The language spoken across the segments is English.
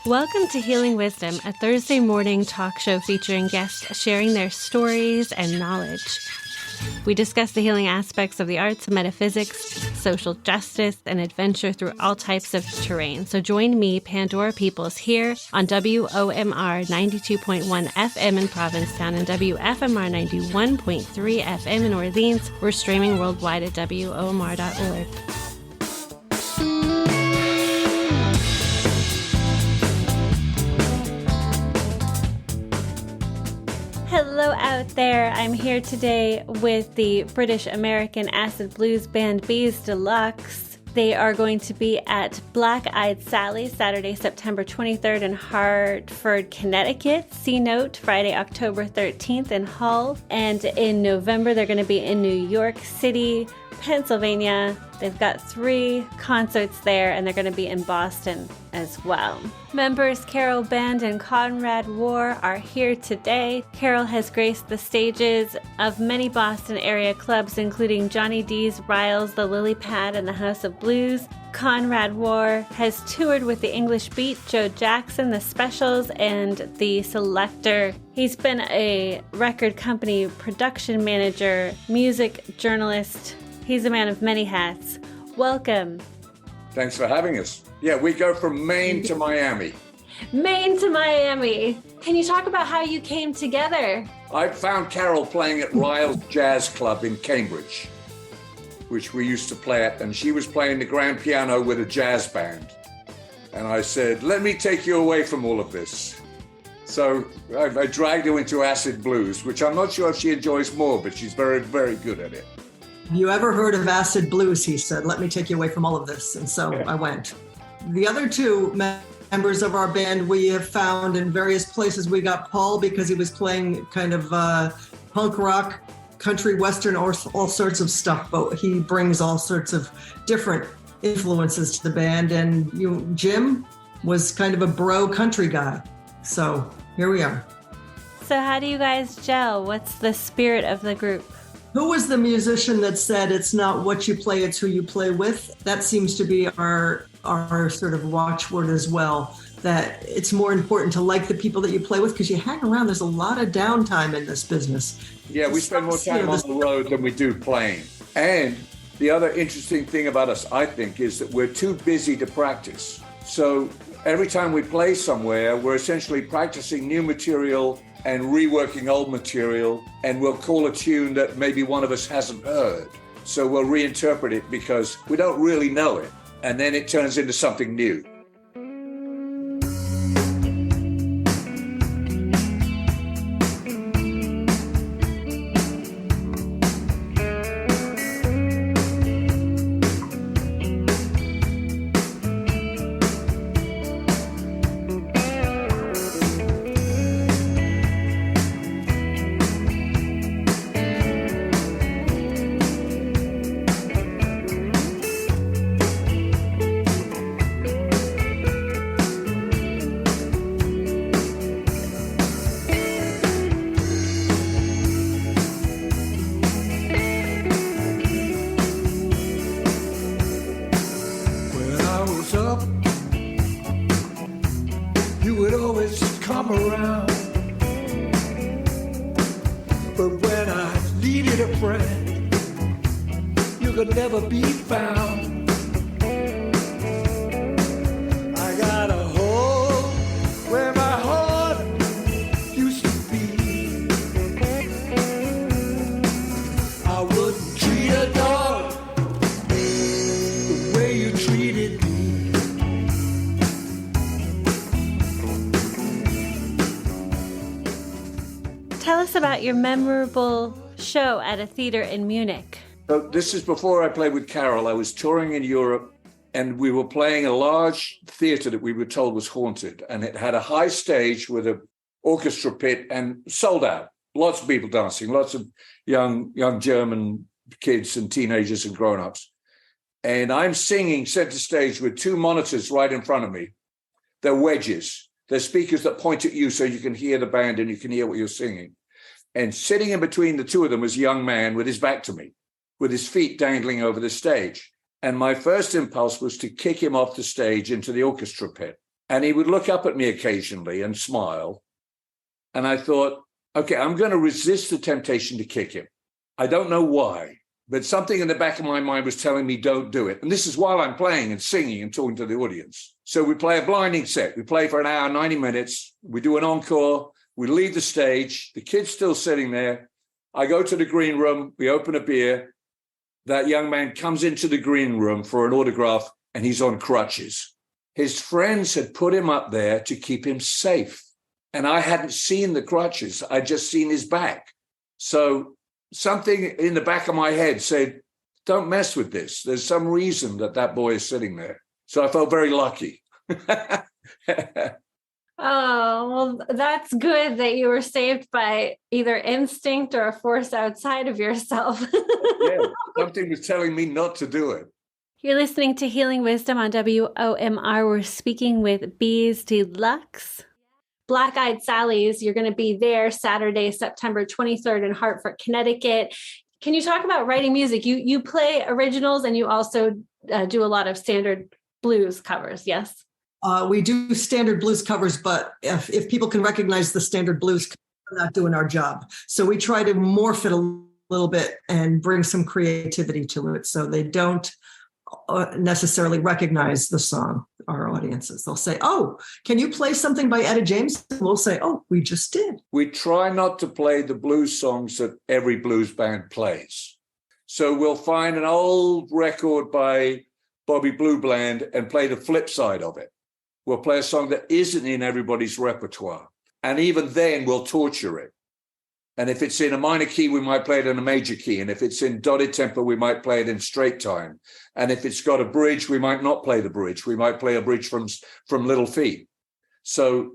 Welcome to Healing Wisdom, a Thursday morning talk show featuring guests sharing their stories and knowledge. We discuss the healing aspects of the arts, metaphysics, social justice, and adventure through all types of terrain. So join me, Pandora Peoples, here on WOMR 92.1 FM in Provincetown and WFMR 91.3 FM in Orleans. We're streaming worldwide at WOMR.org. Hello out there. I'm here today with the British American acid blues band Bees Deluxe. They are going to be at Black Eyed Sally Saturday, September 23rd in Hartford, Connecticut. C Note Friday, October 13th in Hull. And in November, they're going to be in New York City, Pennsylvania. They've got 3 concerts there, and they're going to be in Boston as well. Members Carol Band and Conrad War are here today. Carol has graced the stages of many Boston area clubs, including Johnny D's, Ryles, the Lilypad, and the House of Blues. Conrad War has toured with the English Beat, Joe Jackson, the Specials, and the Selector. He's been a record company production manager, music journalist. He's a man of many hats. Welcome. Thanks for having us. Yeah, we go from Maine to Miami. Maine to Miami. Can you talk about how you came together? I found Carol playing at Ryles Jazz Club in Cambridge, which we used to play at, and she was playing the grand piano with a jazz band. And I said, let me take you away from all of this. So I dragged her into acid blues, which I'm not sure if she enjoys more, but she's very, very good at it. Have you ever heard of acid blues? He said, let me take you away from all of this. And so I went. The other 2 members of our band we have found in various places. We got Paul because he was playing kind of punk rock, country, western, or all sorts of stuff. But he brings all sorts of different influences to the band. And Jim was kind of a bro country guy. So here we are. So how do you guys gel? What's the spirit of the group? Who was the musician that said it's not what you play, it's who you play with? That seems to be our sort of watchword as well, that it's more important to like the people that you play with because you hang around. There's a lot of downtime in this business. Yeah, we spend more time on the road than we do playing. And the other interesting thing about us, I think, is that we're too busy to practice. So every time we play somewhere, we're essentially practicing new material and reworking old material, and we'll call a tune that maybe one of us hasn't heard. So we'll reinterpret it because we don't really know it, and then it turns into something new. About your memorable show at a theater in Munich. So this is before I played with Carol. I was touring in Europe, and we were playing a large theater that we were told was haunted, and it had a high stage with an orchestra pit and sold out. Lots of people dancing, lots of young German kids and teenagers and grown-ups. And I'm singing center stage with 2 monitors right in front of me. They're wedges. They're speakers that point at you so you can hear the band and you can hear what you're singing. And sitting in between the 2 of them was a young man with his back to me, with his feet dangling over the stage. And my first impulse was to kick him off the stage into the orchestra pit. And he would look up at me occasionally and smile. And I thought, okay, I'm going to resist the temptation to kick him. I don't know why, but something in the back of my mind was telling me don't do it. And this is while I'm playing and singing and talking to the audience. So we play a blinding set. We play for an hour, 90 minutes. We do an encore. We leave the stage. The kid's still sitting there. I go to the green room. We open a beer. That young man comes into the green room for an autograph, and he's on crutches. His friends had put him up there to keep him safe. And I hadn't seen the crutches. I'd just seen his back. So something in the back of my head said, don't mess with this. There's some reason that boy is sitting there. So I felt very lucky. Oh, well, that's good that you were saved by either instinct or a force outside of yourself. Yeah, something was telling me not to do it. You're listening to Healing Wisdom on WOMR. We're speaking with Bees Deluxe. Black Eyed Sally's, you're going to be there Saturday, September 23rd in Hartford, Connecticut. Can you talk about writing music? You play originals and you also do a lot of standard blues covers, yes? We do standard blues covers, but if people can recognize the standard blues, we're not doing our job. So we try to morph it a little bit and bring some creativity to it so they don't necessarily recognize the song, our audiences. They'll say, oh, can you play something by Etta James? And we'll say, oh, we just did. We try not to play the blues songs that every blues band plays. So we'll find an old record by Bobby Blue Bland and play the flip side of it. We'll play a song that isn't in everybody's repertoire. And even then, we'll torture it. And if it's in a minor key, we might play it in a major key. And if it's in dotted tempo, we might play it in straight time. And if it's got a bridge, we might not play the bridge. We might play a bridge from Little Feat. So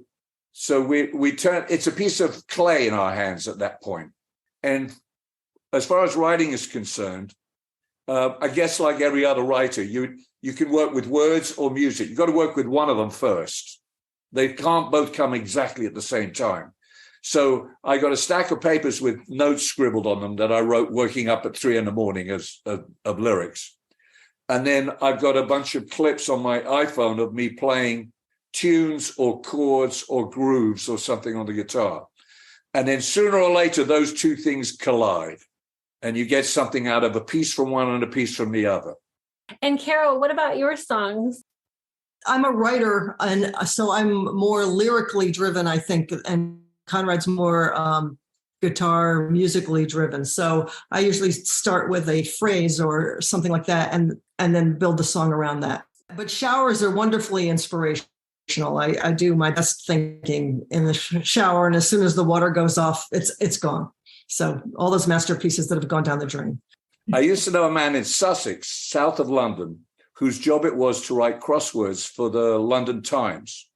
we turn, it's a piece of clay in our hands at that point. And as far as writing is concerned, I guess like every other writer, you can work with words or music. You've got to work with one of them first. They can't both come exactly at the same time. So I got a stack of papers with notes scribbled on them that I wrote working up at 3 a.m. of lyrics. And then I've got a bunch of clips on my iPhone of me playing tunes or chords or grooves or something on the guitar. And then sooner or later, those two things collide and you get something out of a piece from one and a piece from the other. And Carol, what about your songs? I'm a writer, and so I'm more lyrically driven, I think, and Conrad's more guitar musically driven. So I usually start with a phrase or something like that and then build the song around that. But showers are wonderfully inspirational. I do my best thinking in the shower, and as soon as the water goes off, it's gone. So all those masterpieces that have gone down the drain. I used to know a man in Sussex, south of London, whose job it was to write crosswords for the London Times.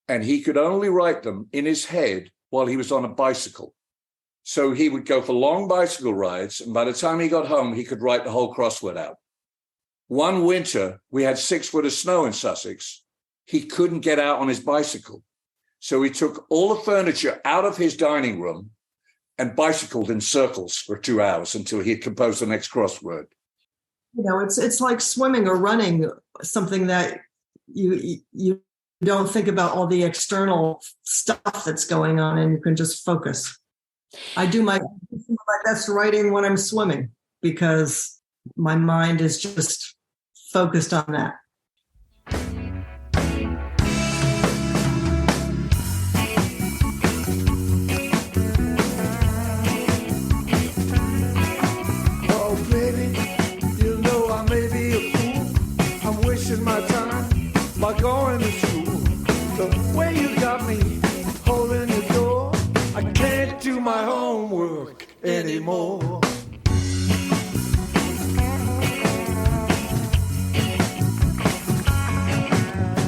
And he could only write them in his head while he was on a bicycle. So he would go for long bicycle rides, and by the time he got home, he could write the whole crossword out. One winter, we had 6 foot of snow in Sussex. He couldn't get out on his bicycle. So he took all the furniture out of his dining room and bicycled in circles for 2 hours until he had composed the next crossword. You know, it's like swimming or running, something that you don't think about all the external stuff that's going on, and you can just focus. I do my best writing when I'm swimming because my mind is just focused on that. Going to school, the way you got me holding your door, I can't do my homework anymore.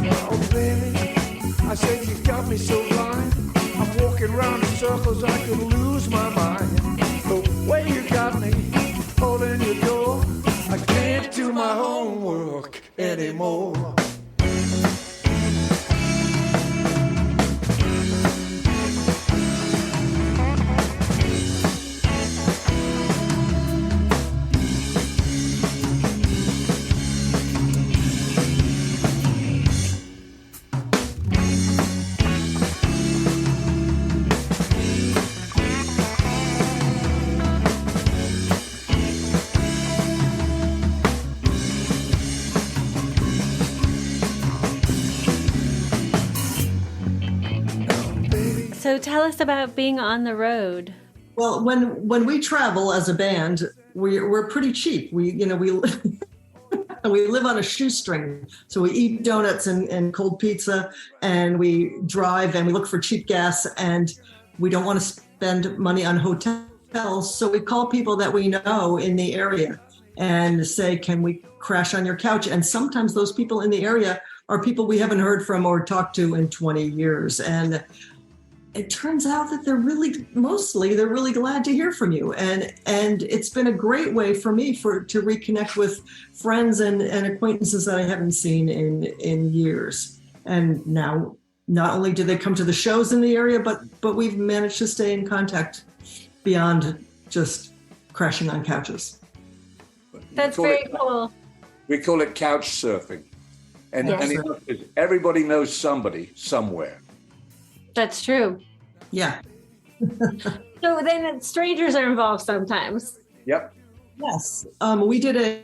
Oh baby, I said you got me so blind, I'm walking around in circles, I could lose my mind. The way you got me holding your door, I can't do my homework anymore. So tell us about being on the road. Well, when we travel as a band, we're pretty cheap. We we live on a shoestring. So we eat donuts and cold pizza, and we drive and we look for cheap gas, and we don't want to spend money on hotels. So we call people that we know in the area and say, can we crash on your couch? And sometimes those people in the area are people we haven't heard from or talked to in 20 years. And it turns out that they're really glad to hear from you. And it's been a great way for me to reconnect with friends and acquaintances that I haven't seen in years. And now not only do they come to the shows in the area, but we've managed to stay in contact beyond just crashing on couches. That's very cool. We call it couch surfing. And everybody knows somebody somewhere. That's true. Yeah. So then strangers are involved sometimes. Yep. Yes. We did a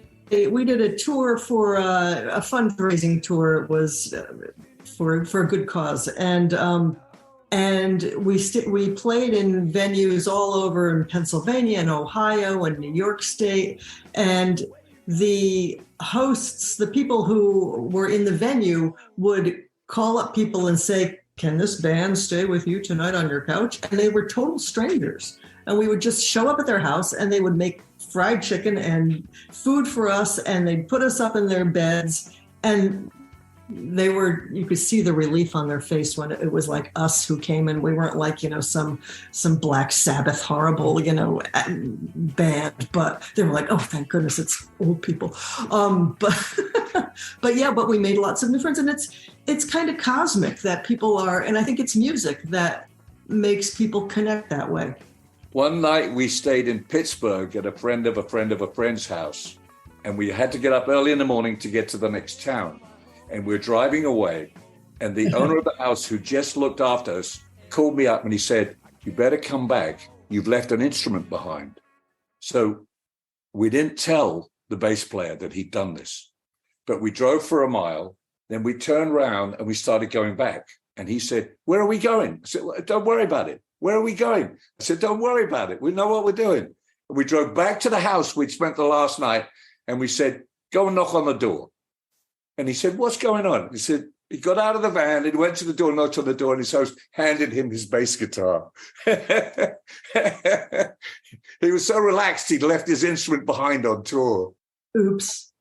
tour for a fundraising tour. It was for a good cause, and we played in venues all over in Pennsylvania and Ohio and New York State, and the hosts, the people who were in the venue, would call up people and say, can this band stay with you tonight on your couch? And they were total strangers. And we would just show up at their house, and they would make fried chicken and food for us, and they'd put us up in their beds. And you could see the relief on their face when it was like us who came, and we weren't like, some Black Sabbath horrible, band, but they were like, oh, thank goodness it's old people. But we made lots of new friends, and it's kind of cosmic that people are, and I think it's music that makes people connect that way. One night we stayed in Pittsburgh at a friend of a friend's house, and we had to get up early in the morning to get to the next town. And we're driving away, and the owner of the house, who just looked after us, called me up and he said, you better come back. You've left an instrument behind. So we didn't tell the bass player that he'd done this, but we drove for a mile. Then we turned around and we started going back. And he said, where are we going? I said, well, don't worry about it. Where are we going? I said, don't worry about it. We know what we're doing. And we drove back to the house we'd spent the last night, and we said, go and knock on the door. And he said, what's going on? He said, he got out of the van, and he went to the door, knocked on the door, and his host handed him his bass guitar. He was so relaxed, he'd left his instrument behind on tour. Oops.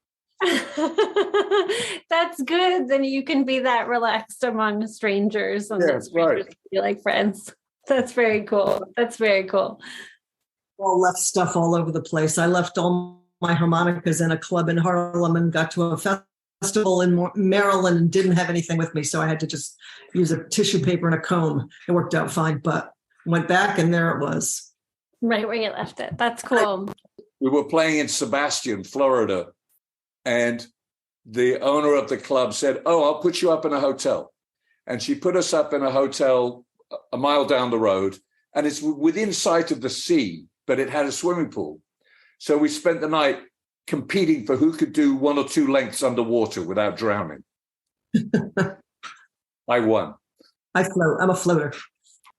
That's good. Then you can be that relaxed among strangers. And yes, right. Be like friends. That's very cool. All left stuff all over the place. I left all my harmonicas in a club in Harlem and got to a festival in Maryland and didn't have anything with me. So I had to just use a tissue paper and a comb. It worked out fine, but went back and there it was. Right where you left it. That's cool. We were playing in Sebastian, Florida, and the owner of the club said, oh, I'll put you up in a hotel. And she put us up in a hotel a mile down the road, and it's within sight of the sea, but it had a swimming pool. So we spent the night competing for who could do 1 or 2 lengths underwater without drowning. I won. I float. I'm a floater.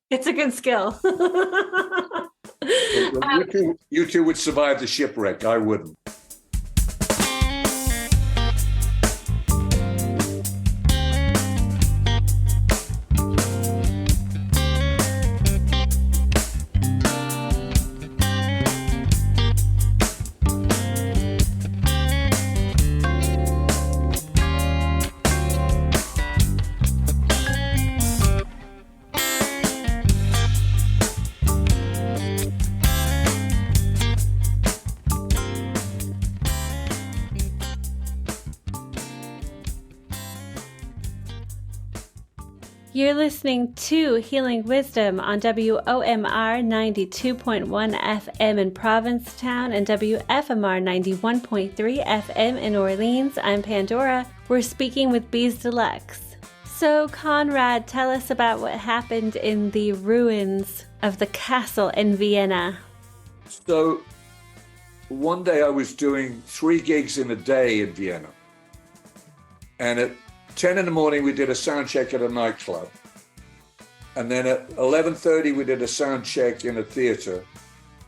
It's a good skill. You two would survive the shipwreck. I wouldn't. You're listening to Healing Wisdom on WOMR 92.1 FM in Provincetown and WFMR 91.3 FM in Orleans. I'm Pandora. We're speaking with Bees Deluxe. So, Conrad, tell us about what happened in the ruins of the castle in Vienna. So, one day I was doing 3 gigs in a day in Vienna. And at 10 in the morning, we did a sound check at a nightclub. And then at 11:30, we did a sound check in a theater.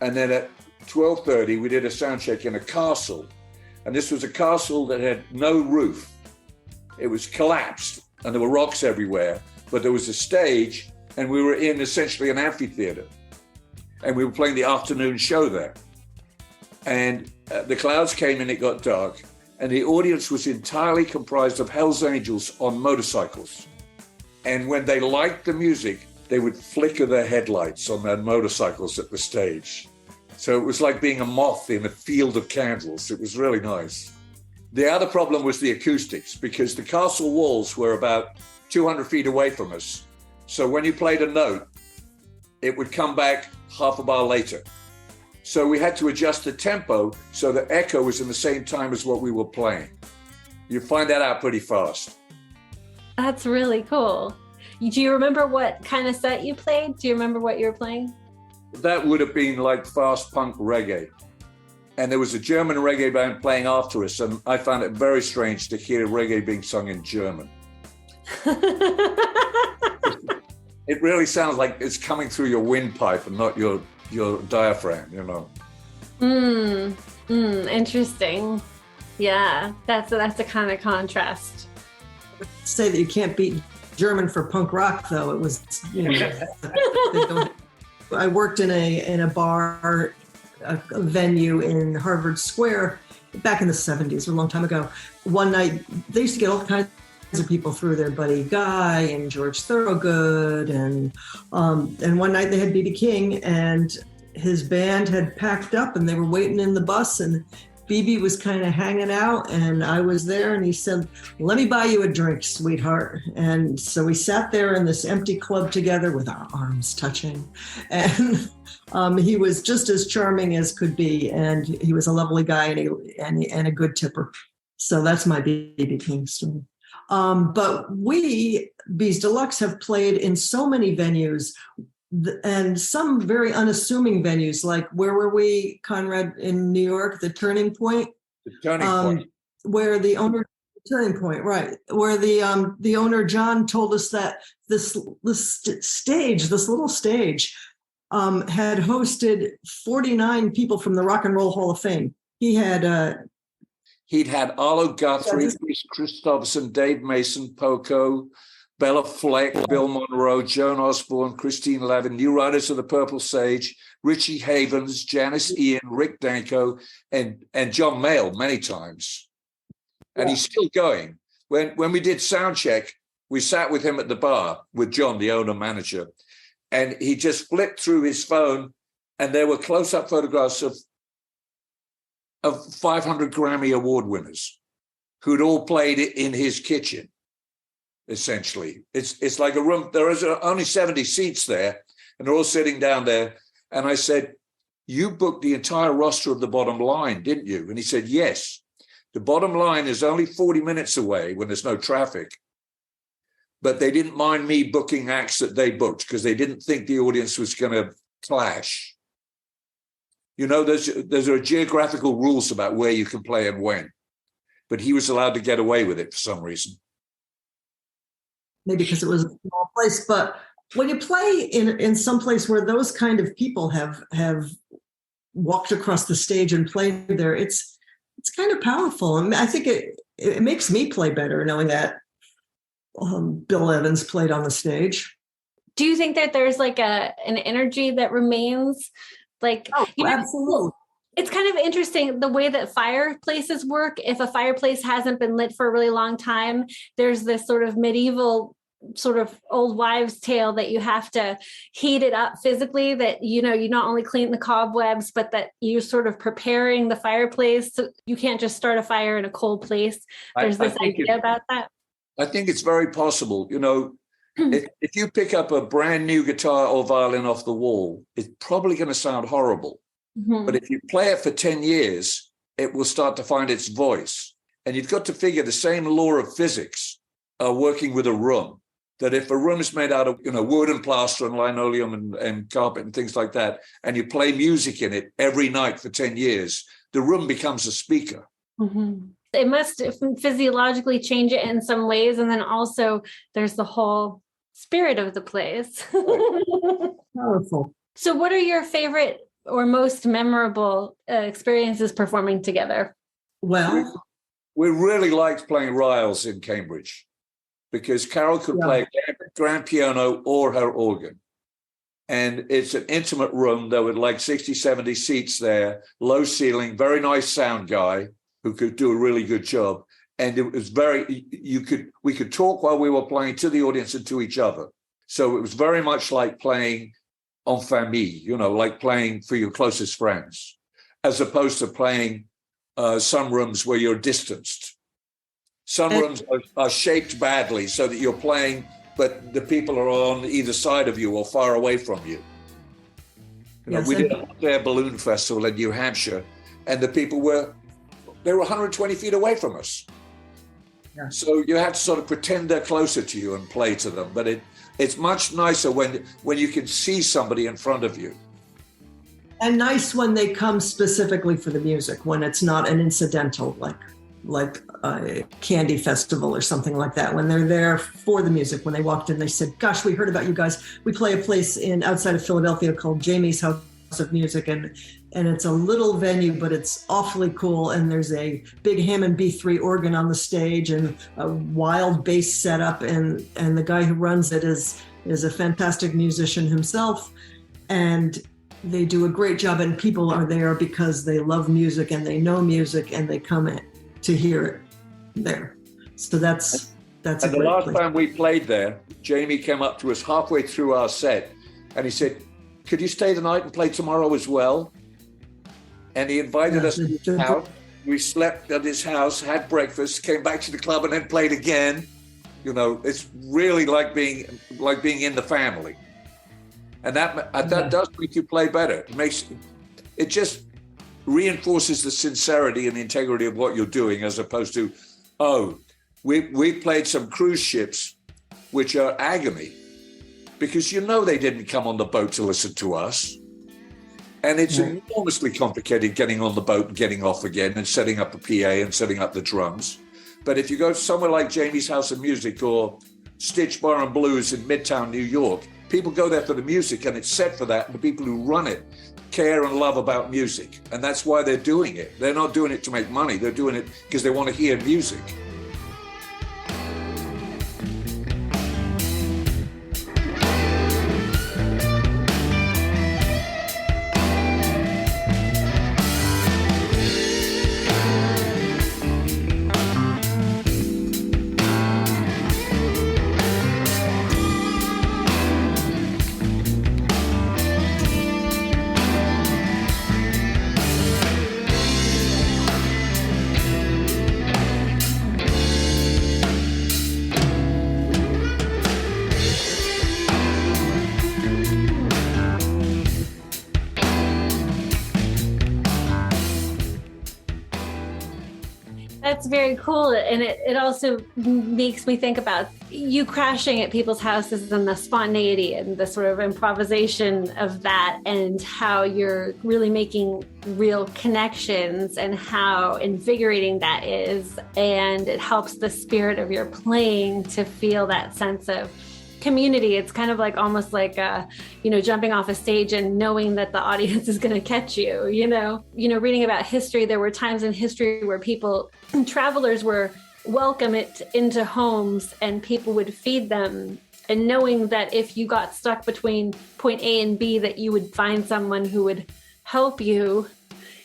And then at 12:30, we did a sound check in a castle. And this was a castle that had no roof. It was collapsed and there were rocks everywhere, but there was a stage and we were in essentially an amphitheater. And we were playing the afternoon show there. And the clouds came and it got dark. And the audience was entirely comprised of Hell's Angels on motorcycles. And when they liked the music, they would flicker their headlights on their motorcycles at the stage. So it was like being a moth in a field of candles. It was really nice. The other problem was the acoustics, because the castle walls were about 200 feet away from us. So when you played a note, it would come back half a bar later. So we had to adjust the tempo so the echo was in the same time as what we were playing. You find that out pretty fast. That's really cool. Do you remember what kind of set you played? Do you remember what you were playing? That would have been like fast punk reggae. And there was a German reggae band playing after us, and I found it very strange to hear reggae being sung in German. It really sounds like it's coming through your windpipe and not your diaphragm, you know. Interesting. Yeah, that's a kind of contrast. Say that you can't beat German for punk rock, though. It was, you know, I worked in a bar, a venue in Harvard Square back in the 70s, a long time ago. One night, they used to get all kinds of people through there, Buddy Guy and George Thorogood, and one night they had B.B. King, and his band had packed up, and they were waiting in the bus, and B.B. was kind of hanging out, and I was there, and he said, "Let me buy you a drink, sweetheart." And so we sat there in this empty club together with our arms touching, and he was just as charming as could be, and he was a lovely guy and a good tipper. So that's my B.B. King story. But we, Bees Deluxe, have played in so many venues, and some very unassuming venues, like where were we, Conrad, in New York? The Turning Point. The Turning Point. Where the owner, Turning Point, right? Where the owner John told us that this little stage, had hosted 49 people from the Rock and Roll Hall of Fame. He'd had Arlo Guthrie, Chris Christopherson, Dave Mason, Poco, Bella Fleck, Bill Monroe, Joan Osborne, Christine Lavin, New Riders of the Purple Sage, Richie Havens, Janice Ian, Rick Danko, and John Mayall many times. And he's still going. When we did sound check, we sat with him at the bar with John, the owner manager, and he just flipped through his phone, and there were close-up photographs of 500 Grammy Award winners who'd all played it in his kitchen. Essentially, it's like a room. There is only 70 seats there, and they're all sitting down there. And I said, "You booked the entire roster of the Bottom Line, didn't you?" And he said, "Yes. The Bottom Line is only 40 minutes away when there's no traffic. But they didn't mind me booking acts that they booked because they didn't think the audience was going to clash. You know, there's geographical rules about where you can play and when. But he was allowed to get away with it for some reason." Maybe because it was a small place, but when you play in some place where those kind of people have walked across the stage and played there, it's kind of powerful. I mean, I think it makes me play better knowing that Bill Evans played on the stage. Do you think that there's like an energy that remains? Like, absolutely. It's kind of interesting the way that fireplaces work. If a fireplace hasn't been lit for a really long time, there's this sort of medieval sort of old wives' tale that you have to heat it up physically, that, you know, you not only clean the cobwebs, but that you're sort of preparing the fireplace. So you can't just start a fire in a cold place. There's this idea about that. I think it's very possible. You know, if you pick up a brand new guitar or violin off the wall, it's probably going to sound horrible. Mm-hmm. But if you play it for 10 years, it will start to find its voice. And you've got to figure the same law of physics are working with a room. That if a room is made out of, you know, wood and plaster and linoleum and carpet and things like that, and you play music in it every night for 10 years, the room becomes a speaker. Mm-hmm. It must physiologically change it in some ways. And then also there's the whole spirit of the place. Powerful. So what are your favorite or most memorable experiences performing together? Well, we really liked playing Ryles in Cambridge because Carol could play grand piano or her organ. And it's an intimate room. There were like 60, 70 seats there, low ceiling, very nice sound guy who could do a really good job. And it was we could talk while we were playing to the audience and to each other. So it was very much like playing en famille, like playing for your closest friends, as opposed to playing some rooms where you're distanced. Some rooms are shaped badly so that you're playing, but the people are on either side of you or far away from you. We did a hot air balloon festival in New Hampshire, and the people were 120 feet away from us. Yeah. So you have to sort of pretend they're closer to you and play to them. But it's much nicer when you can see somebody in front of you. And nice when they come specifically for the music, when it's not an incidental, like a candy festival or something like that. When they're there for the music, when they walked in, they said, gosh, we heard about you guys. We play a place outside of Philadelphia called Jamie's House of Music. And it's a little venue, but it's awfully cool. And there's a big Hammond B3 organ on the stage and a wild bass setup. And the guy who runs it is a fantastic musician himself. And they do a great job. And people are there because they love music and they know music and they come in to hear it there. So that's and the last time we played there, Jamie came up to us halfway through our set and he said, could you stay the night and play tomorrow as well? And he invited us to his house. We slept at his house, had breakfast, came back to the club and then played again. It's really like being in the family. And that does make you play better. It just reinforces the sincerity and the integrity of what you're doing, as opposed to, we played some cruise ships, which are agony, because they didn't come on the boat to listen to us. And it's enormously complicated getting on the boat and getting off again and setting up the PA and setting up the drums. But if you go somewhere like Jamie's House of Music or Stitch Bar and Blues in Midtown New York, people go there for the music and it's set for that. And the people who run it care and love about music. And that's why they're doing it. They're not doing it to make money. They're doing it because they want to hear music. That's very cool. And it also makes me think about you crashing at people's houses and the spontaneity and the sort of improvisation of that, and how you're really making real connections and how invigorating that is. And it helps the spirit of your playing to feel that sense of community. It's kind of like almost like jumping off a stage and knowing that the audience is going to catch you. Reading about history, there were times in history where travelers were welcomed into homes and people would feed them, and knowing that if you got stuck between point A and B, that you would find someone who would help you.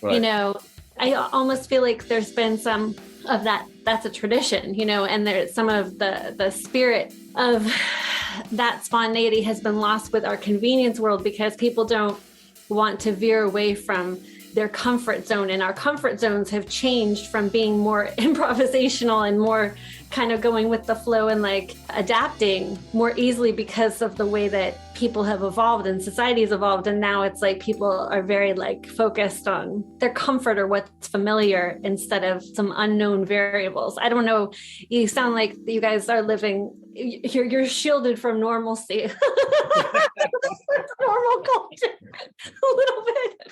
Right. I almost feel like there's been some of that. That's a tradition, and there's some of the spirit of that spontaneity has been lost with our convenience world, because people don't want to veer away from their comfort zone. And our comfort zones have changed from being more improvisational and more kind of going with the flow and like adapting more easily because of the way that people have evolved and society has evolved. And now it's like people are very like focused on their comfort or what's familiar instead of some unknown variables. I don't know. You sound like you guys are living, you're shielded from normalcy. Normal culture a little bit.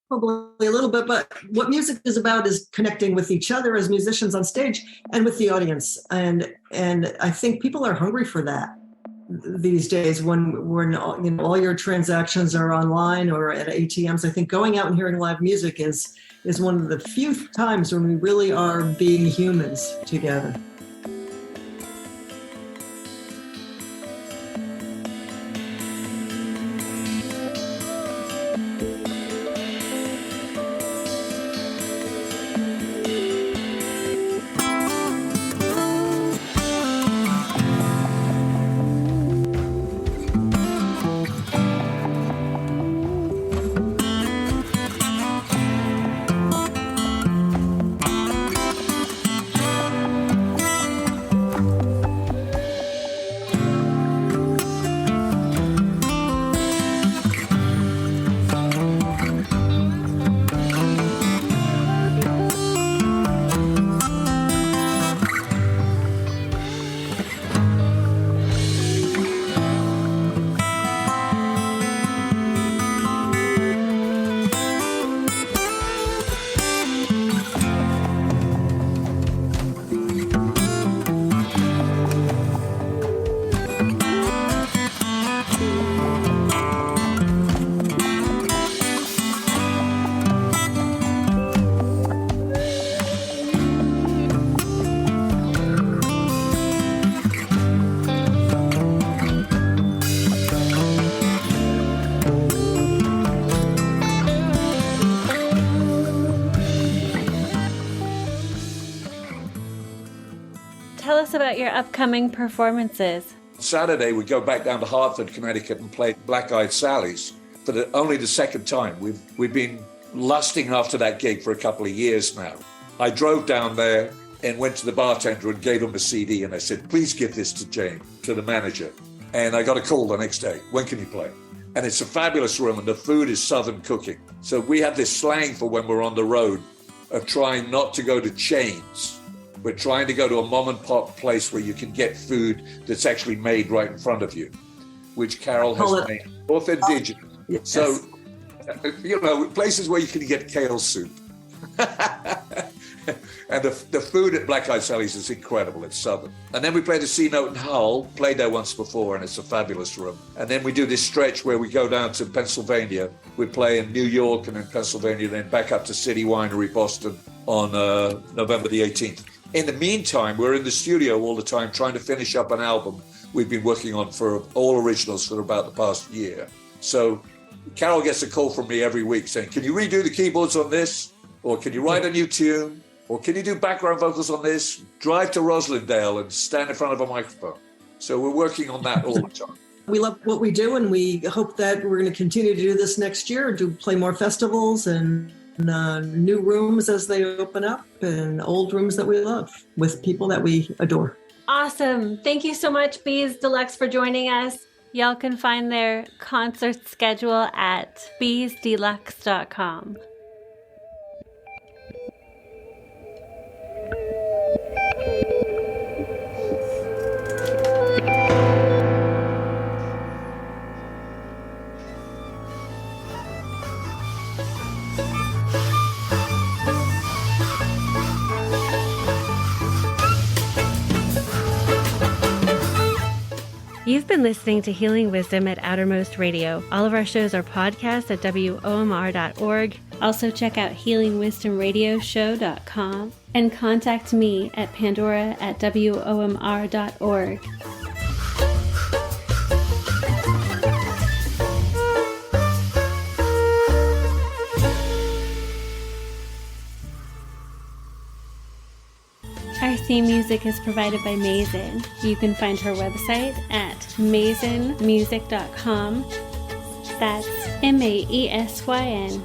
Probably a little bit, but what music is about is connecting with each other as musicians on stage and with the audience. And I think people are hungry for that. these days when all your transactions are online or at ATMs. I think going out and hearing live music is one of the few times when we really are being humans together. Tell us about your upcoming performances. Saturday, we go back down to Hartford, Connecticut and play Black Eyed Sally's for only the second time. We've been lusting after that gig for a couple of years now. I drove down there and went to the bartender and gave him a CD and I said, please give this to Jane, to the manager. And I got a call the next day. When can you play? And it's a fabulous room and the food is Southern cooking. So we have this slang for when we're on the road of trying not to go to chains. We're trying to go to a mom and pop place where you can get food that's actually made right in front of you, which Carol has made, authentic. Yes. So, places where you can get kale soup. And the food at Black Eyed Sally's is incredible. It's Southern. And then we play the C Note in Hull, played there once before, and it's a fabulous room. And then we do this stretch where we go down to Pennsylvania. We play in New York and in Pennsylvania, then back up to City Winery, Boston on November the 18th. In the meantime, we're in the studio all the time trying to finish up an album we've been working on for all originals for about the past year. So Carol gets a call from me every week saying, can you redo the keyboards on this? Or can you write a new tune? Or can you do background vocals on this? Drive to Roslindale and stand in front of a microphone. So we're working on that all the time. We love what we do, and we hope that we're going to continue to do this next year, play more festivals and new rooms as they open up, and old rooms that we love with people that we adore. Awesome. Thank you so much, Bees Deluxe, for joining us. Y'all can find their concert schedule at beesdeluxe.com. You've been listening to Healing Wisdom at Outermost Radio. All of our shows are podcasts at WOMR.org. Also check out healingwisdomradioshow.com and contact me at pandora@WOMR.org. Our theme music is provided by Mason. You can find her website at masonmusic.com. That's MAESYN